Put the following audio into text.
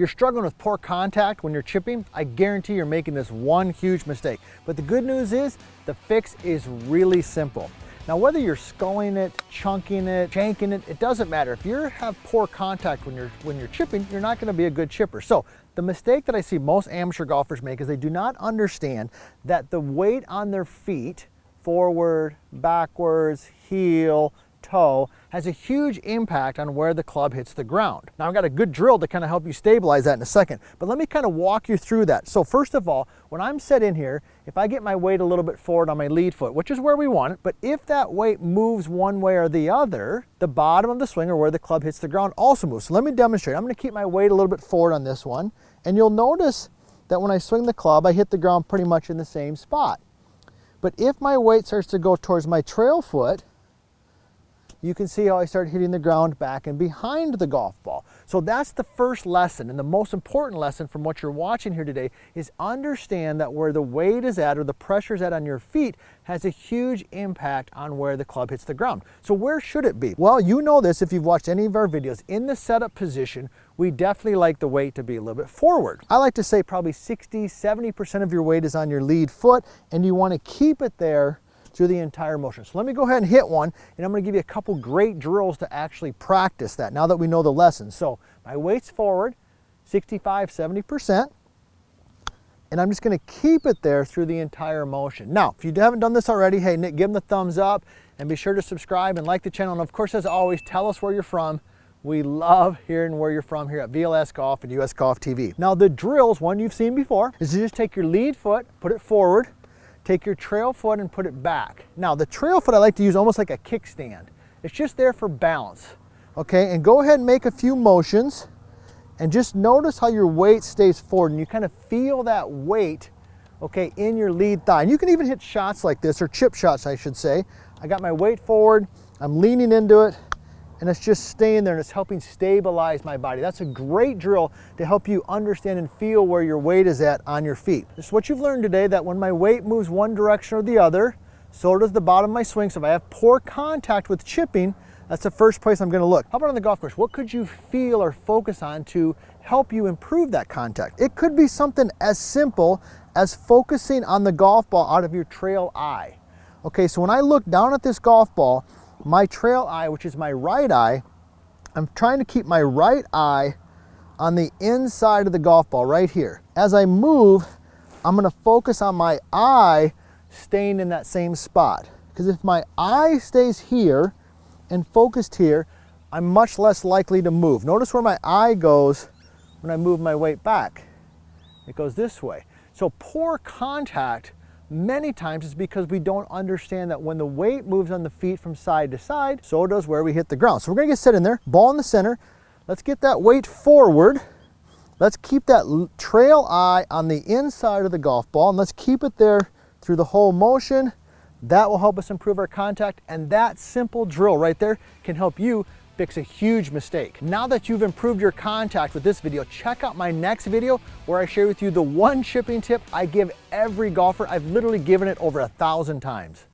you're struggling with poor contact when you're chipping, I guarantee you're making this one huge mistake. But the good news is the fix is really simple. Now, whether you're sculling it, chunking it, shanking it, it doesn't matter. If you have poor contact when you're chipping, you're not gonna be a good chipper. So the mistake that I see most amateur golfers make is they do not understand that the weight on their feet, forward, backwards, heel, toe, has a huge impact on where the club hits the ground. Now, I've got a good drill to kind of help you stabilize that in a second, but let me kind of walk you through that. So first of all, when I'm set in here, if I get my weight a little bit forward on my lead foot, which is where we want it, but if that weight moves one way or the other, the bottom of the swing or where the club hits the ground also moves. So let me demonstrate. I'm going to keep my weight a little bit forward on this one, and you'll notice that when I swing the club, I hit the ground pretty much in the same spot. But if my weight starts to go towards my trail foot, you can see how I start hitting the ground back and behind the golf ball. So that's the first lesson, and the most important lesson from what you're watching here today is understand that where the weight is at or the pressure is at on your feet has a huge impact on where the club hits the ground. So where should it be? Well, you know this if you've watched any of our videos. In the setup position, we definitely like the weight to be a little bit forward. I like to say probably 60–70% of your weight is on your lead foot, and you want to keep it there through the entire motion. So let me go ahead and hit one, and I'm going to give you a couple great drills to actually practice that now that we know the lesson. So my weight's forward, 65–70%, and I'm just going to keep it there through the entire motion. Now, if you haven't done this already, hey Nick, give them the thumbs up, and be sure to subscribe and like the channel. And of course, as always, tell us where you're from. We love hearing where you're from here at VLS Golf and US Golf TV. Now the drills, one you've seen before, is to just take your lead foot, put it forward, take your trail foot and put it back. Now the trail foot I like to use almost like a kickstand. It's just there for balance. Okay, and go ahead and make a few motions and just notice how your weight stays forward and you kind of feel that weight, okay, in your lead thigh. And you can even hit shots like this, or chip shots I should say. I got my weight forward, I'm leaning into it, and it's just staying there and it's helping stabilize my body. That's a great drill to help you understand and feel where your weight is at on your feet. This is what you've learned today, that when my weight moves one direction or the other, so does the bottom of my swing. So if I have poor contact with chipping, that's the first place I'm gonna look. How about on the golf course? What could you feel or focus on to help you improve that contact? It could be something as simple as focusing on the golf ball out of your trail eye. Okay, so when I look down at this golf ball, my trail eye, which is my right eye, I'm trying to keep my right eye on the inside of the golf ball right here. As I move, I'm gonna focus on my eye staying in that same spot. Because if my eye stays here and focused here, I'm much less likely to move. Notice where my eye goes when I move my weight back. It goes this way. So poor contact many times is because we don't understand that when the weight moves on the feet from side to side, so does where we hit the ground. So we're gonna get set in there, ball in the center. Let's get that weight forward. Let's keep that trail eye on the inside of the golf ball, and let's keep it there through the whole motion. That will help us improve our contact, and that simple drill right there can help you fix a huge mistake. Now that you've improved your contact with this video, check out my next video where I share with you the one chipping tip I give every golfer. I've literally given it over 1,000 times.